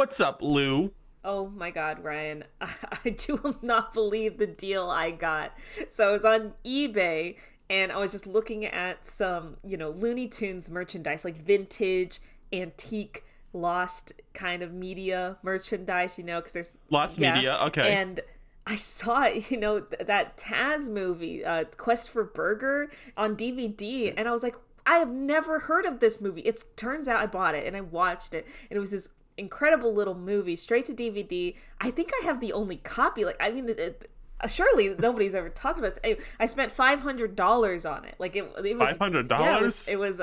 What's up, Lou? Oh my God, Ryan. You will not believe the deal I got. So I was on eBay and I was just looking at some, Looney Tunes merchandise, like vintage, antique, lost kind of media merchandise, because there's. Lost Yeah. media, okay. And I saw, that Taz movie, Quest for Burger on DVD, and I was like, I have never heard of this movie. It turns out I bought it and I watched it, and it was this incredible little movie straight to DVD. I think I have the only copy. Like, I mean, surely nobody's ever talked about this. I spent $500 on it. Like, it was $500. Yeah, it was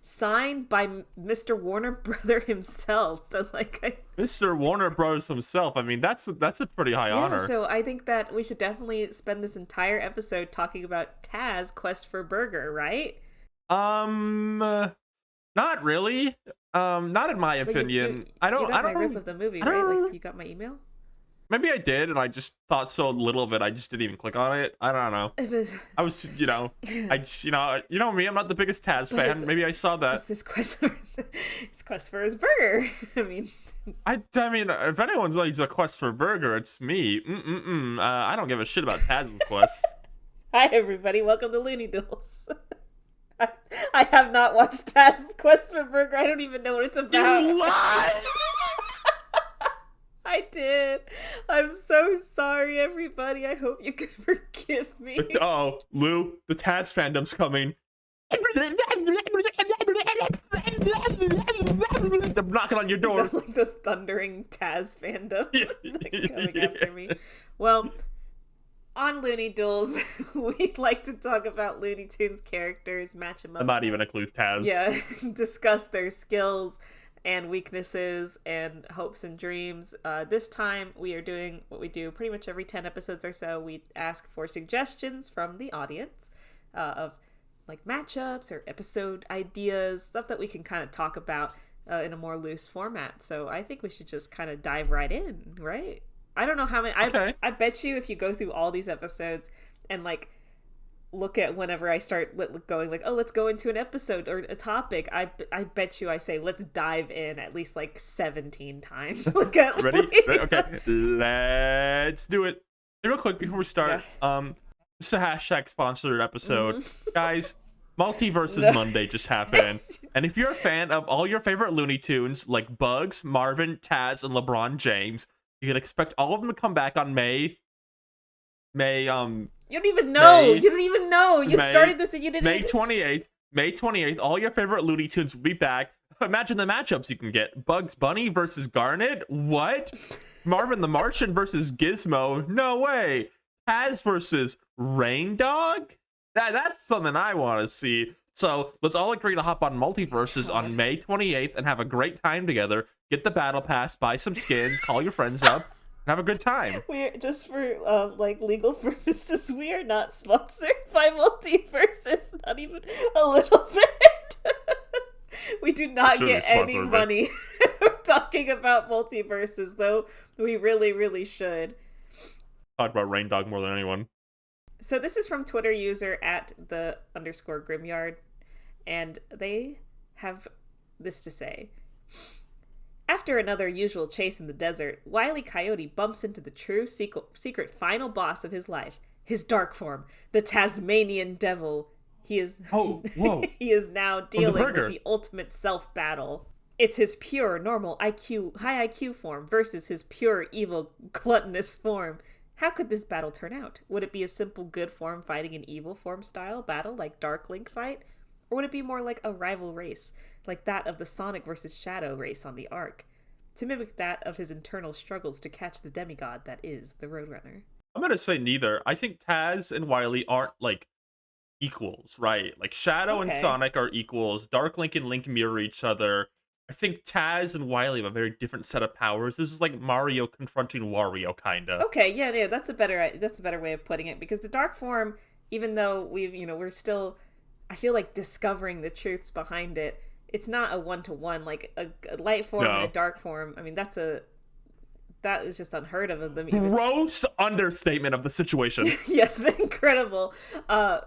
signed by Mr. Warner Brother himself. So like, Mr. Warner Bros. Himself. I mean, that's a pretty high honor. So I think that we should definitely spend this entire episode talking about Taz Quest for Burger, right? Not really. Not in my opinion. I got my rip of the movie, right? Like, you got my email? Maybe I did, and I just thought so little of it. I just didn't even click on it. I don't know. I was, me. I'm not the biggest Taz fan. Maybe I saw that. It's this quest for his burger. I mean, if anyone's like a quest for burger, it's me. I don't give a shit about Taz's quest. Hi, everybody. Welcome to Looney Duels. I have not watched Taz's Quest for Burger. I don't even know what it's about. You lied! I did. I'm so sorry, everybody. I hope you can forgive me. Oh, Lou, the Taz fandom's coming. I'm knocking on your door. Is that like the thundering Taz fandom coming after me? Well, on Looney Duels, we like to talk about Looney Tunes characters, match them up. I'm not even includes Taz. Yeah, discuss their skills and weaknesses and hopes and dreams. This time, we are doing what we do pretty much every 10 episodes or so. We ask for suggestions from the audience of like matchups or episode ideas, stuff that we can kind of talk about in a more loose format. So I think we should just kind of dive right in, right? I don't know how many. Okay. I bet you if you go through all these episodes and like look at whenever I start going like, oh, let's go into an episode or a topic, I bet you I say let's dive in at least like 17 times. Look at Ready? Okay, let's do it. Hey, real quick before we start, this is a hashtag sponsored episode, guys. Multiverses Monday just happened, and if you're a fan of all your favorite Looney Tunes like Bugs, Marvin, Taz, and LeBron James, you can expect all of them to come back on May. You don't even know. You don't even know. You started this and you didn't. May 28th. May 28th. All your favorite Looney Tunes will be back. Imagine the matchups you can get: Bugs Bunny versus Garnet. What? Marvin the Martian versus Gizmo. No way. Taz versus Rain Dog. That's something I want to see. So let's all agree to hop on Multiverses on May 28th and have a great time together. Get the battle pass, buy some skins, call your friends up, and have a good time. We're just for like legal purposes. We are not sponsored by Multiverses, not even a little bit. We do not get any money talking about Multiverses, though we really, really should. Talk about Rain Dog more than anyone. So this is from Twitter user @the_Grimyard, and they have this to say. After another usual chase in the desert, Wile E. Coyote bumps into the true secret final boss of his life, his dark form, the Tasmanian Devil. He is he is now dealing with the ultimate self-battle. It's his pure, normal high IQ form versus his pure, evil, gluttonous form. How could this battle turn out? Would it be a simple good form fighting an evil form style battle like Dark Link fight? Or would it be more like a rival race, like that of the Sonic versus Shadow race on the Ark, to mimic that of his internal struggles to catch the demigod that is the Roadrunner? I'm going to say neither. I think Taz and Wile E aren't like equals, right? Like Shadow and Sonic are equals. Dark Link and Link mirror each other. I think Taz and Wile E have a very different set of powers. This is like Mario confronting Wario, kind of. Okay, yeah, that's a better way of putting it, because the dark form, even though we're still, I feel like, discovering the truths behind it, it's not a one-to-one, like a light form and a dark form. I mean, that is just unheard of them. Gross understatement of the situation. Yes, incredible.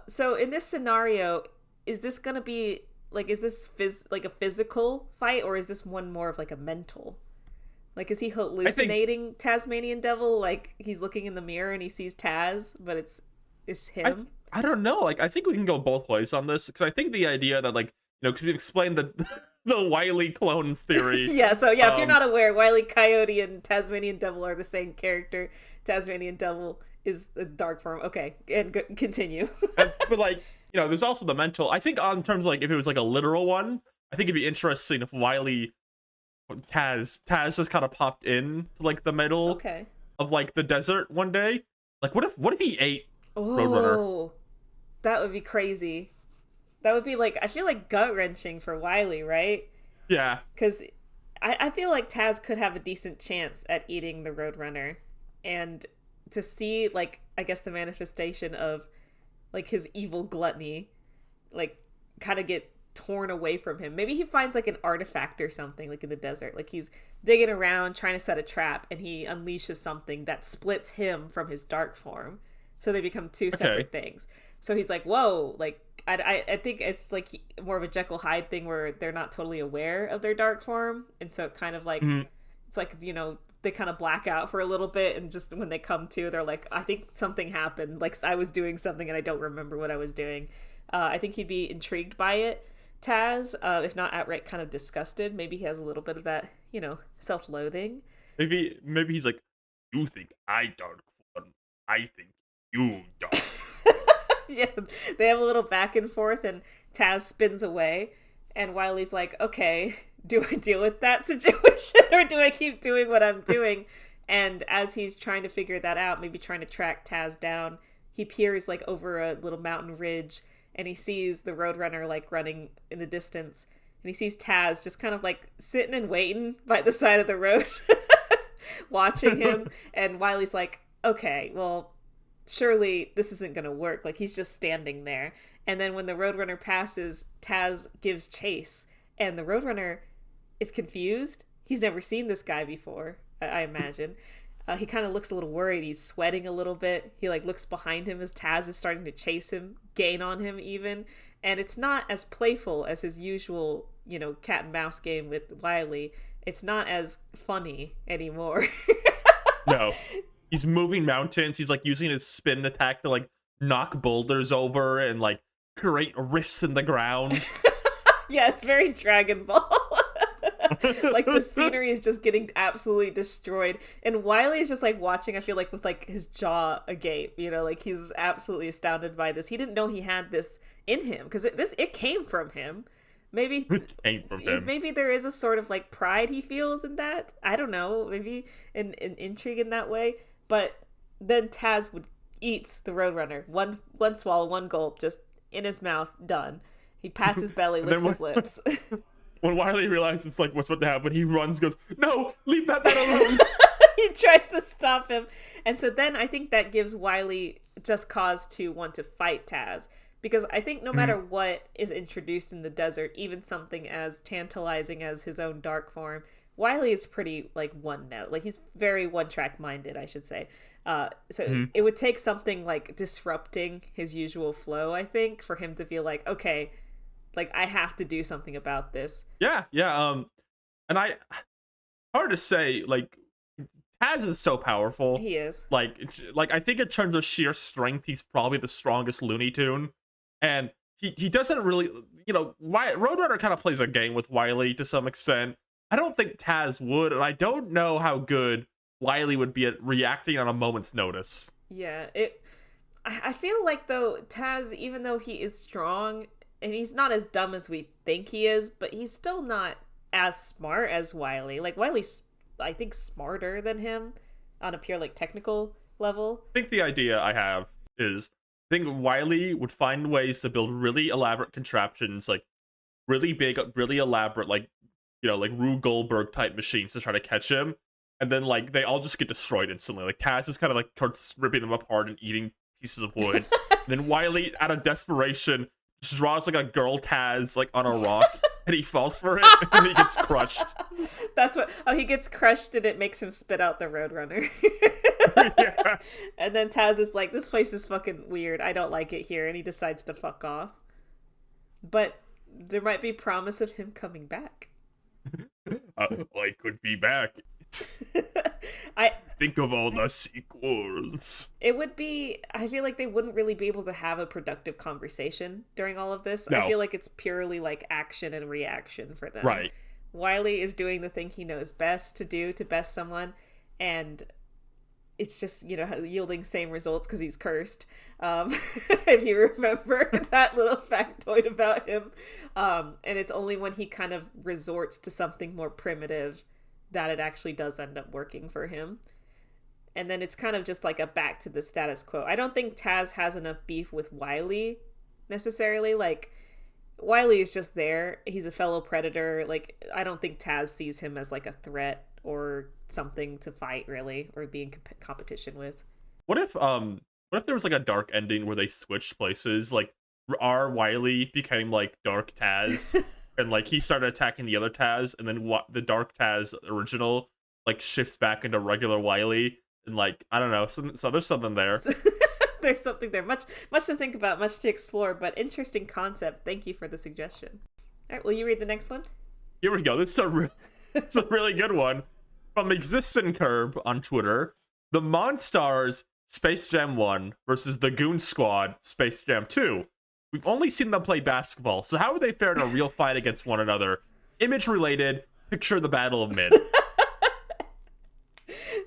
So in this scenario, is this gonna be like, is this like a physical fight, or is this one more of like a mental? Like, is he hallucinating Tasmanian Devil? Like, he's looking in the mirror and he sees Taz, but it's him? I don't know. Like, I think we can go both ways on this, because I think the idea that, like, because we've explained the the Wile E clone theory. Yeah, so yeah, if you're not aware, Wile E Coyote and Tasmanian Devil are the same character. Tasmanian Devil is the dark form. Okay, and continue. But, like, there's also the mental. I think on terms of, like, if it was, like, a literal one, I think it'd be interesting if Wile E Taz just kind of popped in to, like, the middle of, like, the desert one day. Like, what if he ate Roadrunner? That would be crazy. That would be, like, I feel like gut-wrenching for Wile E, right? Yeah. Because I feel like Taz could have a decent chance at eating the Roadrunner. And to see, like, I guess the manifestation of, like, his evil gluttony, like, kind of get torn away from him. Maybe he finds, like, an artifact or something, like, in the desert. Like, he's digging around, trying to set a trap, and he unleashes something that splits him from his dark form. So they become two separate things. So he's like, whoa, like, I think it's, like, more of a Jekyll Hyde thing where they're not totally aware of their dark form. And so it kind of, like, it's like, they kind of black out for a little bit. And just when they come to, they're like, I think something happened. Like, I was doing something and I don't remember what I was doing. I think he'd be intrigued by it, Taz, if not outright kind of disgusted. Maybe he has a little bit of that, self-loathing. Maybe he's like, you think I dark form, I think you dark. Yeah, they have a little back and forth, and Taz spins away, and Wile E's like, okay, do I deal with that situation, or do I keep doing what I'm doing? And as he's trying to figure that out, maybe trying to track Taz down, he peers, like, over a little mountain ridge, and he sees the Roadrunner, like, running in the distance, and he sees Taz just kind of, like, sitting and waiting by the side of the road, watching him, and Wile E's like, okay, well, surely this isn't going to work. Like, he's just standing there. And then when the Roadrunner passes, Taz gives chase. And the Roadrunner is confused. He's never seen this guy before, I imagine. He kind of looks a little worried. He's sweating a little bit. He, like, looks behind him as Taz is starting to chase him, gain on him even. And it's not as playful as his usual, cat and mouse game with Wile E. It's not as funny anymore. No. He's moving mountains. He's, like, using his spin attack to, like, knock boulders over and, like, create rifts in the ground. Yeah, it's very Dragon Ball. Like, the scenery is just getting absolutely destroyed. And Wile E is just, like, watching, I feel like, with, like, his jaw agape. Like, he's absolutely astounded by this. He didn't know he had this in him. Because it came from him. Maybe It came from him. Maybe there is a sort of, like, pride he feels in that. I don't know. Maybe an intrigue in that way. But then Taz would eat the Roadrunner. One swallow, one gulp, just in his mouth, done. He pats his belly, licks his lips. When Wile E realizes, like, what's about to happen, he runs, goes, no, leave that man alone. He tries to stop him. And so then I think that gives Wile E just cause to want to fight Taz. Because I think no matter what is introduced in the desert, even something as tantalizing as his own dark form, Wile E is pretty, like, one note. Like, he's very one-track minded, I should say. So it would take something, like, disrupting his usual flow, I think, for him to feel like, okay, like, I have to do something about this. Yeah. And hard to say, like, Taz is so powerful. He is. Like, I think in terms of sheer strength, he's probably the strongest Looney Tune. And he doesn't really, Roadrunner kind of plays a game with Wile E to some extent. I don't think Taz would, and I don't know how good Wile E would be at reacting on a moment's notice. Yeah, I feel like, though, Taz, even though he is strong, and he's not as dumb as we think he is, but he's still not as smart as Wile E. Like, Wile E's, I think, smarter than him on a pure, like, technical level. I think the idea I have is, I think Wile E would find ways to build really elaborate contraptions, like, really big, really elaborate, like, like Rube Goldberg type machines to try to catch him. And then, like, they all just get destroyed instantly. Like, Taz just kind of, like, starts ripping them apart and eating pieces of wood. And then Wile E, out of desperation, just draws, like, a girl Taz, like, on a rock. And he falls for it. And he gets crushed. That's what... Oh, he gets crushed and it makes him spit out the Roadrunner. Yeah. And then Taz is like, this place is fucking weird. I don't like it here. And he decides to fuck off. But there might be promise of him coming back. I could be back. I Think of all the sequels. It would be, I feel like they wouldn't really be able to have a productive conversation during all of this. No. I feel like it's purely like action and reaction for them. Right. Wile E is doing the thing he knows best to do to best someone, and it's just, yielding same results because he's cursed. If you remember that little factoid about him. And it's only when he kind of resorts to something more primitive that it actually does end up working for him. And then it's kind of just like a back to the status quo. I don't think Taz has enough beef with Wile E necessarily. Like, Wile E is just there. He's a fellow predator. Like, I don't think Taz sees him as like a threat or something to fight, really, or be in competition with. What if there was like a dark ending where they switched places? Like, our Wile E became like Dark Taz, and like he started attacking the other Taz, and then the Dark Taz original like shifts back into regular Wile E. And like, I don't know, so there's something there. There's something there. Much to think about, much to explore, but interesting concept. Thank you for the suggestion. All right, will you read the next one? Here we go. This is it's a really good one. From Existin' Curb on Twitter, the Monstars Space Jam 1 versus the Goon Squad Space Jam 2. We've only seen them play basketball, so how would they fare in a real fight against one another? Image related, picture the Battle of Mid.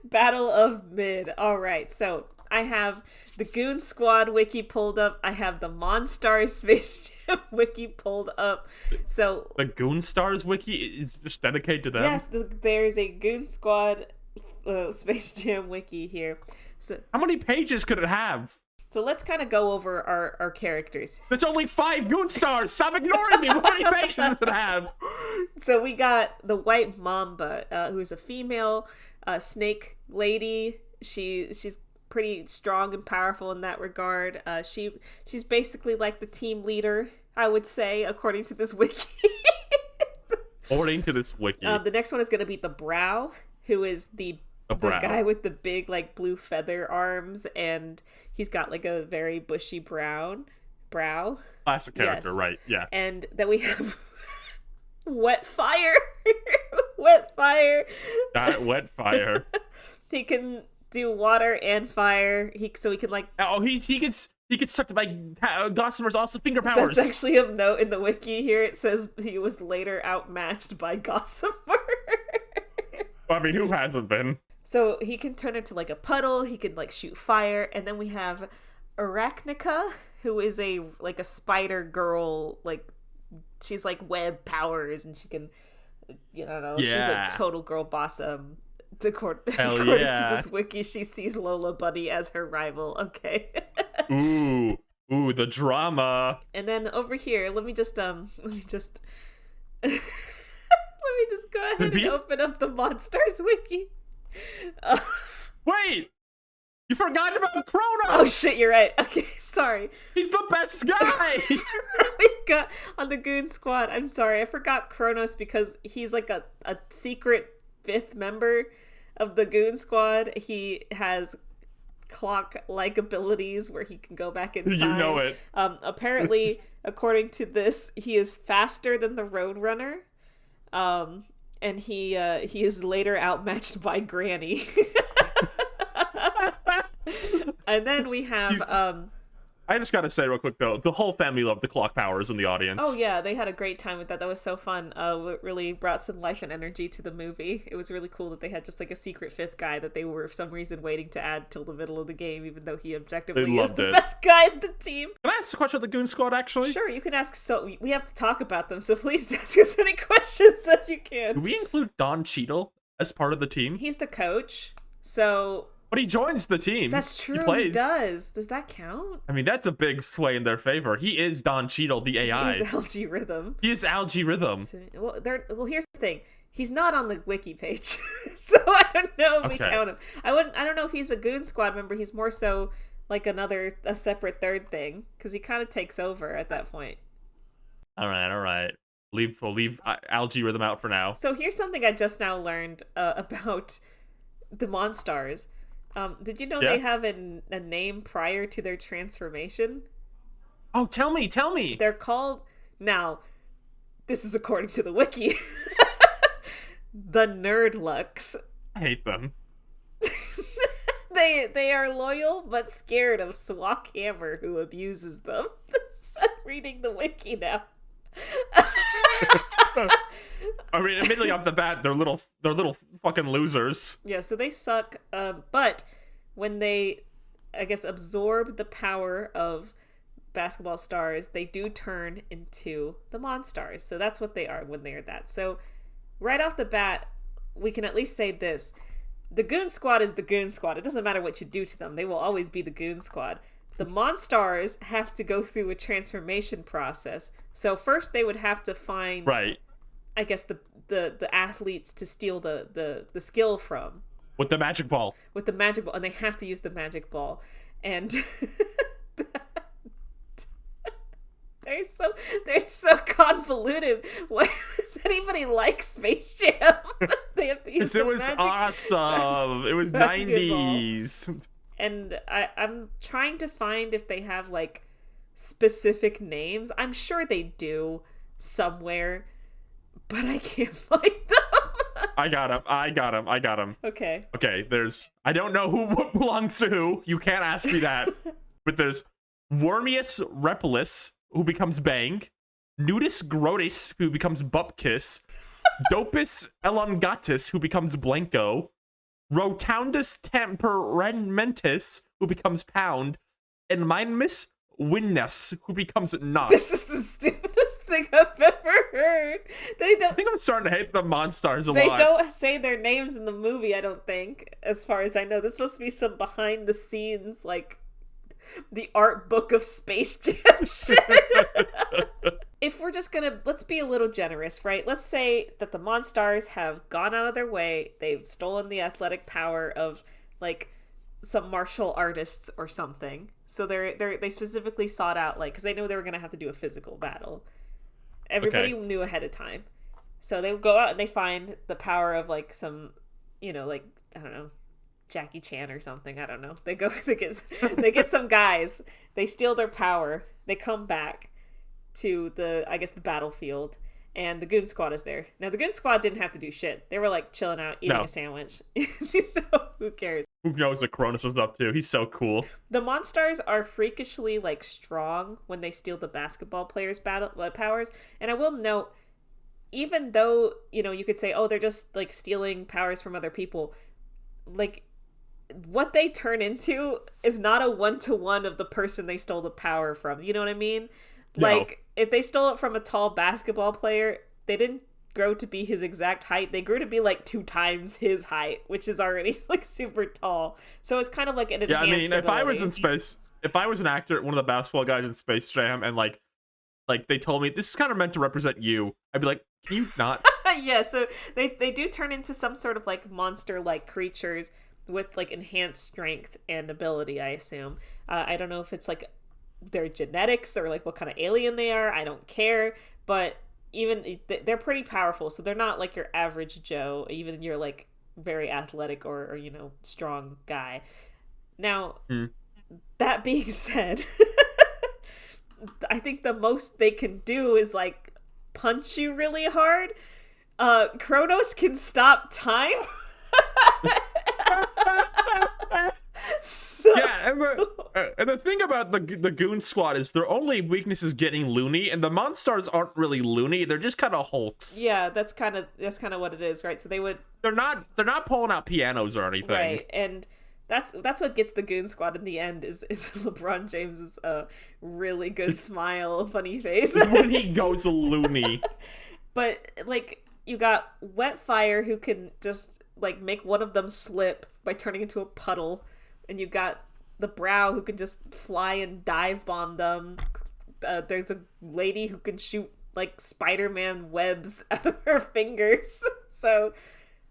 Battle of Mid. All right, so I have the Goon Squad wiki pulled up. I have the Monstars Space Jam wiki pulled up. So the Goon Stars wiki is just dedicated to them? Yes, there's a Goon Squad Space Jam wiki here. So how many pages could it have? So let's kind of go over our characters. There's only 5 Goon Stars! Stop ignoring me! How many pages does it have? So we got the White Mamba, who's a female snake lady. She's pretty strong and powerful in that regard. She's basically like the team leader, I would say, according to this wiki. According to this wiki. The next one is going to be the Brow, who is the guy with the big like blue feather arms, and he's got like a very bushy brow. Classic character, yes. Right? Yeah. And then we have Wet Fire. Wet Fire. Not Wet Fire. He can do water and fire. He can like. Oh, he gets sucked by Gossamer's awesome finger powers. That's actually a note in the wiki here. It says he was later outmatched by Gossamer. I mean, who hasn't been? So he can turn into like a puddle. He can like shoot fire, and then we have Arachnica, who is a spider girl. Like she's like web powers, and she can, she's a total girl boss. According to this wiki, she sees Lola Bunny as her rival. Okay. Ooh, the drama. And then over here, let me just go ahead and open up the Monstars wiki. Wait! You forgot about Kronos! Oh shit, you're right. Okay, sorry. He's the best guy! We got on the Goon Squad. I'm sorry, I forgot Kronos because he's like a secret 5th member of the Goon Squad. He has clock-like abilities where he can go back in time. You know it. Apparently, according to this, he is faster than the Roadrunner. And he is later outmatched by Granny. And then we have I just gotta say real quick though, the whole family loved the clock powers in the audience. Oh yeah, they had a great time with that. That was so fun. It really brought some life and energy to the movie. It was really cool that they had just like a secret 5th guy that they were for some reason waiting to add till the middle of the game, even though he objectively is the best guy in the team. Can I ask a question of the Goon Squad actually? Sure, you can ask. So we have to talk about them, so please ask as many questions as you can. Do we include Don Cheadle as part of the team? He's the coach, so... But he joins the team. That's true, he does. Does that count? I mean, that's a big sway in their favor. He is Don Cheadle, the AI. He's Algae Rhythm. He is Algae Rhythm. Well, here's the thing. He's not on the wiki page, so I don't know if we count him. I don't know if he's a Goon Squad member. He's more so like a separate 3rd thing, because he kind of takes over at that point. All right. We'll leave Algae Rhythm out for now. So here's something I just now learned about the Monstars. Did you know they have a name prior to their transformation? Oh, tell me. They're called, now, this is according to the wiki, the Nerdlux. I hate them. They are loyal but scared of Swak Hammer, who abuses them. I'm reading the wiki now. I mean, admittedly off the bat, they're little fucking losers. Yeah, so they suck. But when they, I guess, absorb the power of basketball stars, they do turn into the Monstars. So that's what they are when they are that. So right off the bat, we can at least say this. The Goon Squad is the Goon Squad. It doesn't matter what you do to them. They will always be the Goon Squad. The Monstars have to go through a transformation process. So first they would have to find, right, I guess, the athletes to steal the skill from. With the magic ball. With the magic ball. And they have to use the magic ball. And they're so convoluted. Why does anybody like Space Jam? They have to use the It was awesome. It was 90s. And I'm trying to find if they have like specific names. I'm sure they do somewhere, but I can't find them. I got him. Okay. Okay, I don't know who belongs to who. You can't ask me that. But there's Wormius Repulus, who becomes Bang. Nudus Grotus, who becomes Bupkiss. Dopus Elongatus, who becomes Blanco. Rotundus Temperamentus, who becomes Pound. And Mindmus Winness, who becomes Knock. This is the stupidest thing I've ever heard. I think I'm starting to hate the Monstars a lot. They don't say their names in the movie, I don't think, as far as I know. This is supposed to be some behind the scenes, like, the art book of Space Jam shit. If we're just gonna, let's be a little generous, right? Let's say that the Monstars have gone out of their way, they've stolen the athletic power of, like, some martial artists or something. So they specifically sought out, like, because they knew they were gonna have to do a physical battle. Everybody knew ahead of time. So they go out and they find the power of, like, some, like, I don't know, Jackie Chan or something. I don't know. They get some guys. They steal their power. They come back to the battlefield, and the Goon Squad is there. Now, the Goon Squad didn't have to do shit. They were, like, chilling out, eating a sandwich. Who cares? Who knows what Cronus was up to? He's so cool. The Monstars are freakishly, like, strong when they steal the basketball players' powers. And I will note, even though, you could say, oh, they're just, like, stealing powers from other people, like, what they turn into is not a one-to-one of the person they stole the power from. You know what I mean? No. Like, if they stole it from a tall basketball player, they didn't grow to be his exact height. They grew to be, like, 2 times his height, which is already, like, super tall. So it's kind of like an enhanced ability. If I was in space, if I was an actor, one of the basketball guys in Space Jam, and, like they told me, this is kind of meant to represent you, I'd be like, can you not? Yeah, so they do turn into some sort of, like, monster-like creatures with, like, enhanced strength and ability, I assume. I don't know if it's, like, their genetics or, like, what kind of alien they are. I don't care. But even they're pretty powerful, so they're not like your average Joe, even you're, like, very athletic or strong guy. Now, that being said, I think the most they can do is, like, punch you really hard. Kronos can stop time. Yeah, and the thing about the Goon Squad is their only weakness is getting loony, and the Monstars aren't really loony. They're just kind of hulks. Yeah, that's kind of what it is, right? So they're not pulling out pianos or anything, right? And that's what gets the Goon Squad in the end is LeBron James's really good smile, funny face when he goes loony. But, like, you got Wetfire, who can just, like, make one of them slip by turning into a puddle. And you got the Brow, who can just fly and dive bomb them. There's a lady who can shoot, like, Spider-Man webs out of her fingers. So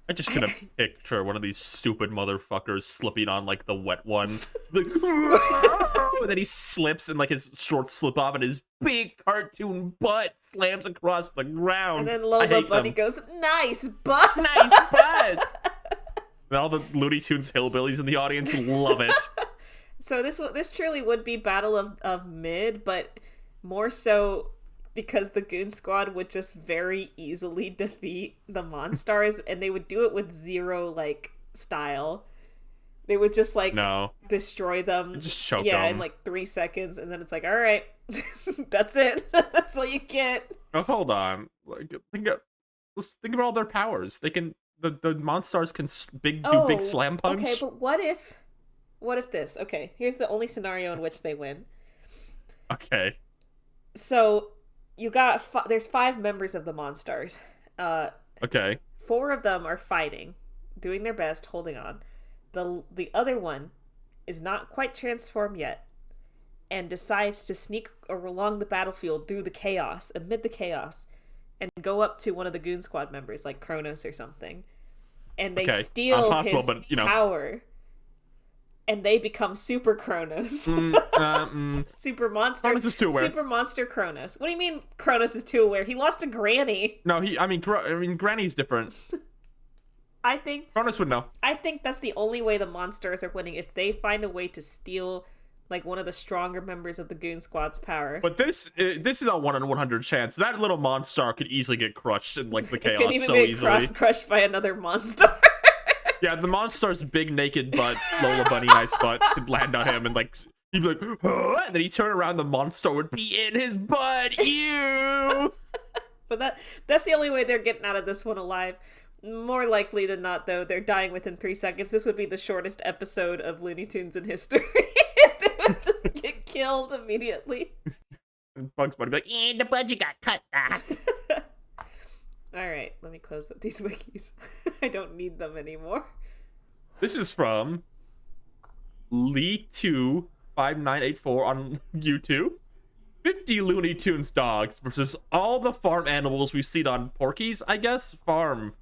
I just couldn't picture one of these stupid motherfuckers slipping on, like, the wet one. Like, and then he slips and, like, his shorts slip off and his big cartoon butt slams across the ground. And then Lola Bunny goes, "Nice butt!" Nice butt! And all the Looney Tunes hillbillies in the audience love it. So this truly would be Battle of Mid, but more so because the Goon Squad would just very easily defeat the Monstars, and they would do it with zero, like, style. They would just like No. destroy them. Just choke yeah, them. in like 3 seconds, and then it's like, all right, that's it. That's all you get. Oh, hold on. Like, let's think about all their powers. They can the Monstars can do big slam punch. Okay, but what if this? Okay, here's the only scenario in which they win. Okay. So you got there's 5 members of the Monstars. Okay. 4 of them are fighting, doing their best, holding on. The other one is not quite transformed yet, and decides to sneak along the battlefield through the chaos, amid the chaos, and go up to one of the Goon Squad members, like Kronos or something, and they steal his power, and they become Super Kronos. Super Monster. Kronos is too aware. Super Monster Kronos. What do you mean Kronos is too aware? He lost to Granny. No, I mean, Granny's different. I think Kronos would know. I think that's the only way the Monstars are winning, if they find a way to steal like one of the stronger members of the Goon Squad's power. But this is a 1 in 100 chance. That little Monstar could easily get crushed in like the chaos it could even so get easily. crushed by another Monstar. Yeah, the Monstar's big naked butt, Lola Bunny nice butt, could land on him and like he'd be like, huh? And then he'd turn around, the Monstar would be in his butt. Ew. But that's the only way they're getting out of this one alive. More likely than not, though, they're dying within 3 seconds. This would be the shortest episode of Looney Tunes in history. They would just get killed immediately. And Bugs Bunny would be like, the budget got cut back. Alright, let me close up these wikis. I don't need them anymore. This is from Lee25984 on YouTube. 50 Looney Tunes dogs versus all the farm animals we've seen on Porky's, I guess, farm.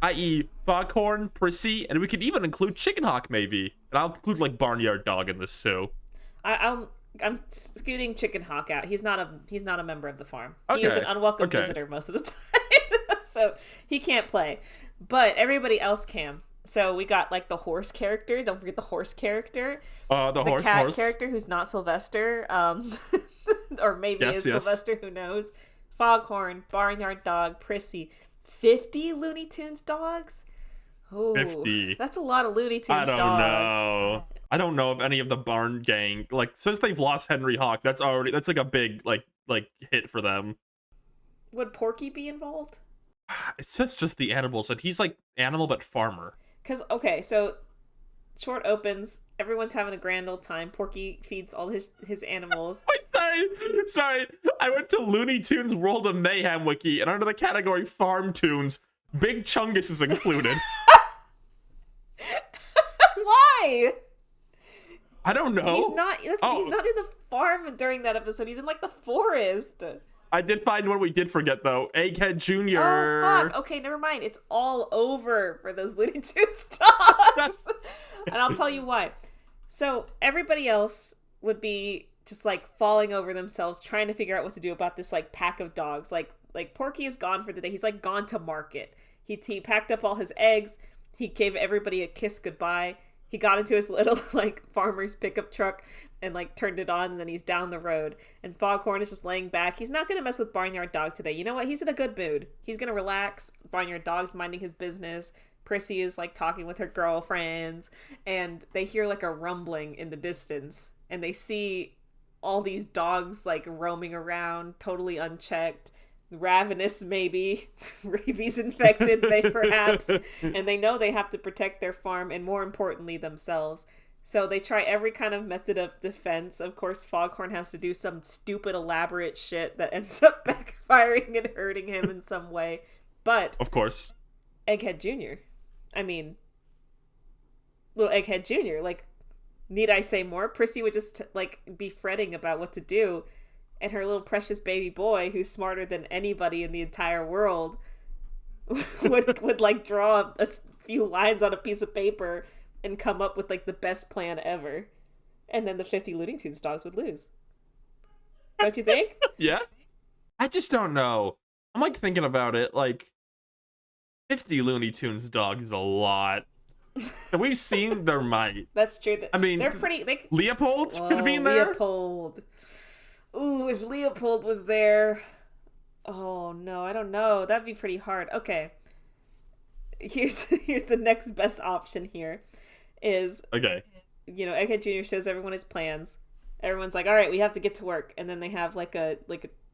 I.e. Foghorn, Prissy, and we could even include Chicken Hawk, maybe. And I'll include, like, Barnyard Dog in this, too. I'm scooting Chicken Hawk out. He's not a member of the farm. Okay. He's an unwelcome visitor most of the time. So he can't play. But everybody else can. So we got, like, the horse character. Don't forget the horse character. The cat character who's not Sylvester. Or maybe is Sylvester, who knows. Foghorn, Barnyard Dog, Prissy. 50 Looney Tunes dogs? Oh, 50. That's a lot of Looney Tunes dogs. I don't know if any of the barn gang, like, since they've lost Henry Hawk, that's like a big like hit for them. Would Porky be involved? It says just the animals, and he's like animal but farmer. Because, okay, so short opens, everyone's having a grand old time. Porky feeds all his animals. Wait, sorry. I went to Looney Tunes World of Mayhem wiki, and under the category Farm Tunes, Big Chungus is included. Why? I don't know. He's not in the farm during that episode. He's in, like, the forest. I did find one we did forget, though. Egghead Jr. Oh, fuck. Okay, never mind. It's all over for those Looney Tunes dogs. And I'll tell you why. So, everybody else would be just, like, falling over themselves, trying to figure out what to do about this, like, pack of dogs. Like Porky is gone for the day. He's, like, gone to market. He packed up all his eggs. He gave everybody a kiss goodbye. He got into his little, like, farmer's pickup truck and, like, turned it on, and then he's down the road. And Foghorn is just laying back. He's not going to mess with Barnyard Dog today. You know what? He's in a good mood. He's going to relax. Barnyard Dog's minding his business. Prissy is, like, talking with her girlfriends. And they hear, like, a rumbling in the distance. And they see all these dogs, like, roaming around, totally unchecked. Ravenous, maybe. Rabies infected, perhaps. And they know they have to protect their farm and, more importantly, themselves. So they try every kind of method of defense. Of course, Foghorn has to do some stupid, elaborate shit that ends up backfiring and hurting him in some way. But, of course, Egghead Jr. I mean, little Egghead Jr. Like, need I say more? Prissy would just, like, be fretting about what to do. And her little precious baby boy, who's smarter than anybody in the entire world, would like, draw a few lines on a piece of paper and come up with, like, the best plan ever. And then the 50 Looney Tunes dogs would lose. Don't you think? Yeah. I just don't know. I'm, like, thinking about it, like, 50 Looney Tunes dogs is a lot. And we've seen their might. That's true. I mean, they're pretty... Leopold could be in there. Leopold. Ooh, if Leopold was there... Oh, no, I don't know. That'd be pretty hard. Okay. here's the next best option here is, Okay. Egghead Jr. shows everyone his plans. Everyone's like, all right, we have to get to work. And then they have like a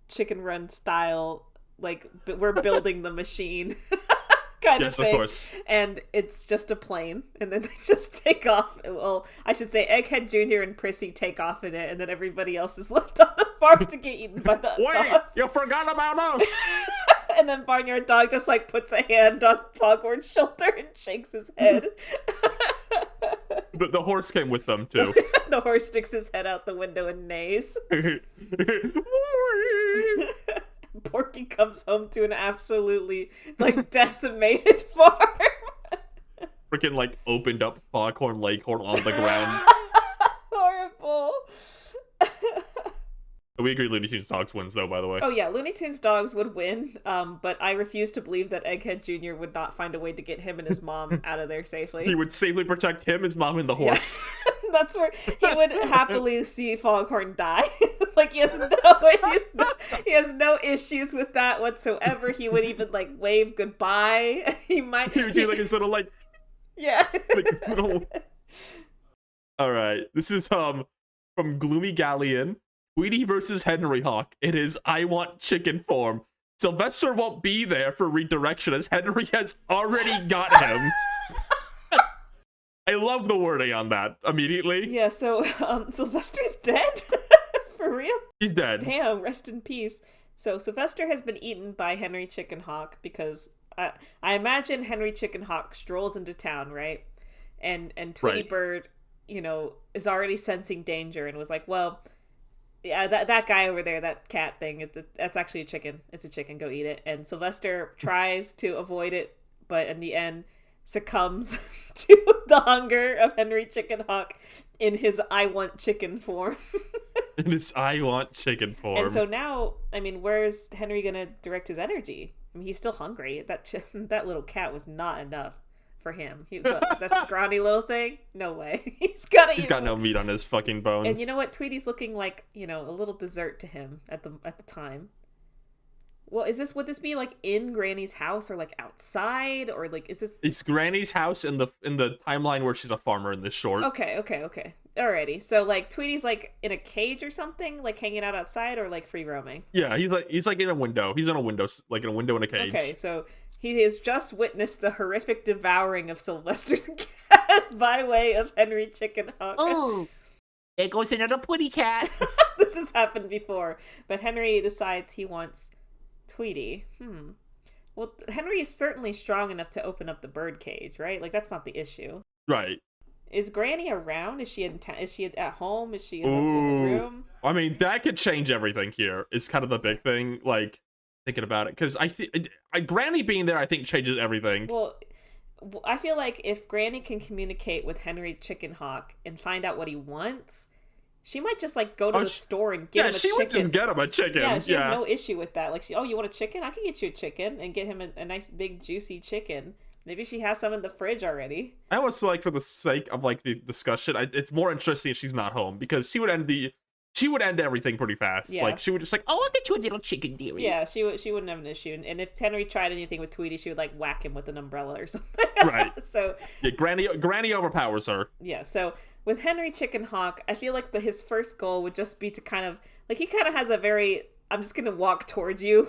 chicken run style, like, we're building the machine kind of thing. Yes, of course. And it's just a plane. And then they just take off. Well, I should say Egghead Jr. and Prissy take off in it. And then everybody else is left on the farm to get eaten by the Wait, dogs. You forgot about us! And then Barnyard Dog just like puts a hand on Foghorn's shoulder and shakes his head. The horse came with them too. The horse sticks his head out the window and neighs. Porky comes home to an absolutely like decimated farm. Freaking like opened up Foghorn Leghorn on the ground. Horrible. We agree Looney Tunes Dogs wins, though, by the way. Oh, yeah. Looney Tunes Dogs would win, but I refuse to believe that Egghead Jr. would not find a way to get him and his mom out of there safely. He would safely protect him, his mom, and the horse. Yeah. That's where he would happily see Foghorn die. Like, he has no issues with that whatsoever. He would even, like, wave goodbye. He would do, like, a sort of, like... Yeah. Like, little... All right. This is, from Gloomy Galleon. Tweety versus Henry Hawk. It is I want chicken form. Sylvester won't be there for redirection as Henry has already got him. I love the wording on that immediately. Yeah, so Sylvester's dead? For real? He's dead. Damn, rest in peace. So Sylvester has been eaten by Henry Chicken Hawk because I imagine Henry Chicken Hawk strolls into town, right? And Tweety Bird, is already sensing danger and was like, well... Yeah, that guy over there, that cat thing, that's actually a chicken. It's a chicken, go eat it. And Sylvester tries to avoid it, but in the end succumbs to the hunger of Henry Chicken Hawk in his I want chicken form. In his I want chicken form. And so now, where's Henry going to direct his energy? He's still hungry. That little cat was not enough for him. That scrawny little thing? No way. He's got no meat on his fucking bones. And you know what? Tweety's looking like, a little dessert to him at the time. Well, would this be like in Granny's house or like outside or like is this? It's Granny's house in the timeline where she's a farmer in this short. Okay. Alrighty. So like Tweety's like in a cage or something, like hanging out outside or like free roaming. Yeah, he's like in a window. He's in a window, like in a window in a cage. Okay, so he has just witnessed the horrific devouring of Sylvester the cat by way of Henry Chicken Hawk. Oh, there goes another putty cat. This has happened before, but Henry decides he wants Tweety. Well, Henry is certainly strong enough to open up the bird cage, right? Like, that's not the issue. Right. Is Granny around? Is she is she at home? Is she in the room? That could change everything here. It's kind of the big thing, like, thinking about it. Because Granny being there, I think, changes everything. Well, I feel like if Granny can communicate with Henry Chicken Hawk and find out what he wants... She might just, like, go to the store and get him a chicken. Yeah, she would just get him a chicken. Yeah, she has no issue with that. Like, you want a chicken? I can get you a chicken and get him a nice, big, juicy chicken. Maybe she has some in the fridge already. I almost feel like for the sake of, like, the discussion, it's more interesting if she's not home. Because she would end everything pretty fast. Yeah. Like, she would just like, I'll get you a little chicken, dearie. Yeah, she wouldn't have an issue. And if Henry tried anything with Tweety, she would, like, whack him with an umbrella or something. Right. So... Yeah, Granny overpowers her. Yeah, so... With Henry Chicken Hawk, I feel like his first goal would just be to kind of... Like, he kind of has a very, I'm just going to walk towards you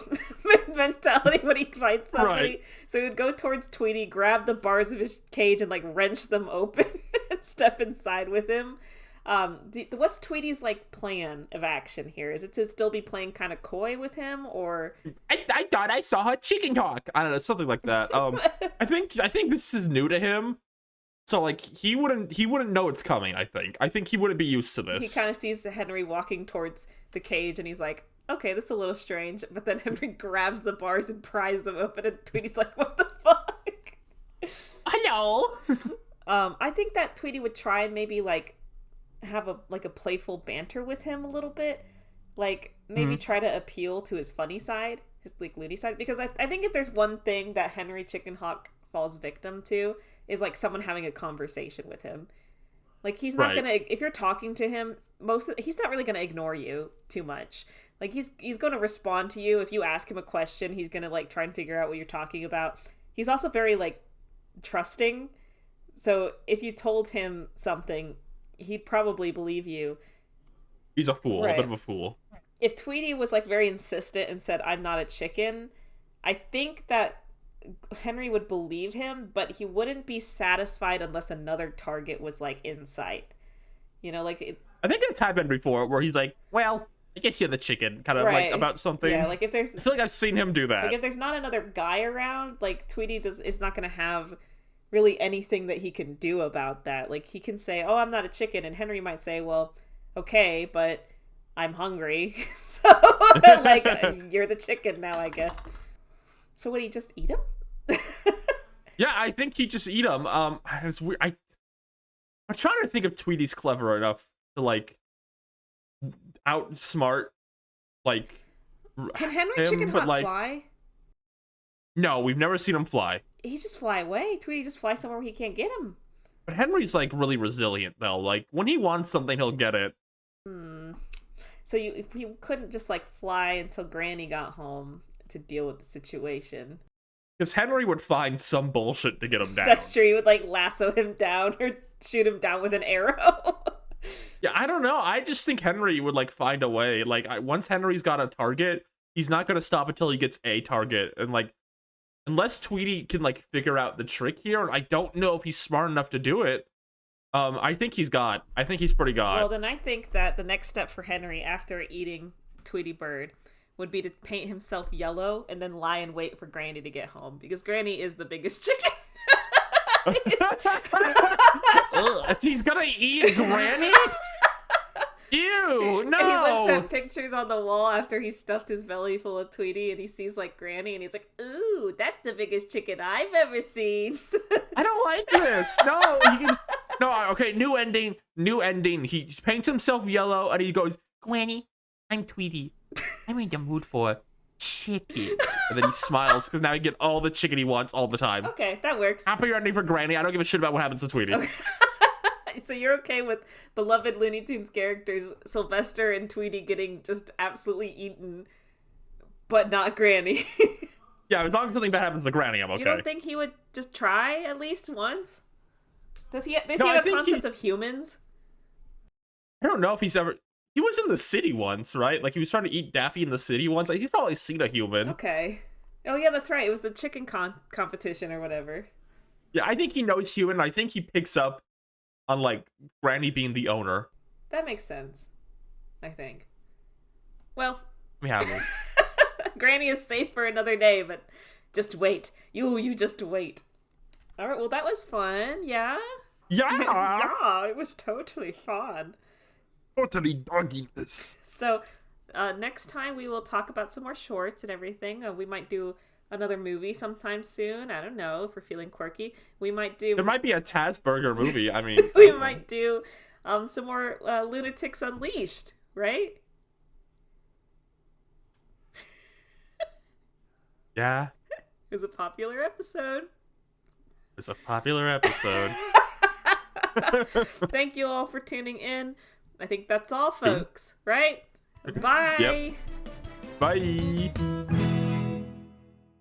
mentality when he fights somebody. Right. So he would go towards Tweety, grab the bars of his cage, and, like, wrench them open and step inside with him. What's Tweety's, like, plan of action here? Is it to still be playing kind of coy with him, or... I thought I saw her chicken talk. I don't know, something like that. I think this is new to him. So, like, he wouldn't know it's coming, I think he wouldn't be used to this. He kind of sees Henry walking towards the cage, and he's like, okay, that's a little strange. But then Henry grabs the bars and pries them open, and Tweety's like, what the fuck? Hello? I think that Tweety would try and maybe, like, have a playful banter with him a little bit. Like, maybe try to appeal to his funny side, his, like, loony side. Because I think if there's one thing that Henry Chicken Hawk falls victim to... is like someone having a conversation with him. Like he's not gonna, if you're talking to him, he's not really gonna ignore you too much. Like he's gonna respond to you. If you ask him a question, he's gonna like try and figure out what you're talking about. He's also very like trusting. So if you told him something, he'd probably believe you. He's a fool, Right. a bit of a fool. If Tweety was like very insistent and said, "I'm not a chicken," I think that Henry would believe him, but he wouldn't be satisfied unless another target was like in sight. You know, like I think it's happened before where he's like, well, I guess you're the chicken, kind of Right. like about something. Yeah, like if there's I feel like I've seen him do that. like if there's not another guy around, like Tweety is not going to have really anything that he can do about that. Like he can say, "Oh, I'm not a chicken," and Henry might say, "Well, okay, but I'm hungry." So like you're the chicken now, I guess. So would he just eat him? Yeah, I think he just eat him. It's weird. I'm trying to think if Tweety's clever enough to like outsmart like Can Henry him, Chicken but, Hawk like, fly? no, we've never seen him fly. He just fly away. Tweety just fly somewhere where he can't get him. But Henry's like really resilient though. Like when he wants something, he'll get it. So you couldn't just like fly until Granny got home to deal with the situation. Because Henry would find some bullshit to get him down. That's true. You would like lasso him down or shoot him down with an arrow. Yeah, I don't know. I just think Henry would like find a way. Like once Henry's got a target, he's not gonna stop until he gets a target. And like, unless Tweety can like figure out the trick here, I don't know if he's smart enough to do it. I think he's pretty got. Well, then I think that the next step for Henry after eating Tweety Bird would be to paint himself yellow and then lie in wait for Granny to get home, because Granny is the biggest chicken. Ugh, he's gonna eat Granny? Ew, no! And he looks at pictures on the wall after he stuffed his belly full of Tweety, and he sees like Granny, and he's like, "Ooh, that's the biggest chicken I've ever seen." I don't like this. No, no. Okay, new ending. He paints himself yellow, and he goes, "Granny, I'm Tweety. I'm in the mood for chicken." And then he smiles because now he get all the chicken he wants all the time. Okay, that works. Happy ending for Granny. I don't give a shit about what happens to Tweety. Okay. So you're okay with beloved Looney Tunes characters Sylvester and Tweety getting just absolutely eaten, but not Granny? Yeah, as long as something bad happens to Granny, I'm okay. You don't think he would just try at least once? Does he have I a think concept of humans? I don't know if he's ever. He was in the city once, right? Like he was trying to eat Daffy in the city once. Like, he's probably seen a human. Okay. Oh yeah, that's right. It was the chicken competition or whatever. Yeah, I think he knows human. I think he picks up on like Granny being the owner. That makes sense. I think. Well, We have him. Granny is safe for another day, but just wait. You just wait. All right. Well, that was fun. Yeah. Yeah. Yeah, it was totally fun. Totally dogging this. So, next time we will talk about some more shorts and everything. We might do another movie sometime soon. I don't know, if we're feeling quirky. We might do. There might be a Taz Burger movie. I mean, We might do some more Lunatics Unleashed, right? yeah, It was a popular episode. it's a popular episode. Thank you all for tuning in. I think that's all, folks, right? Bye. Yep. Bye.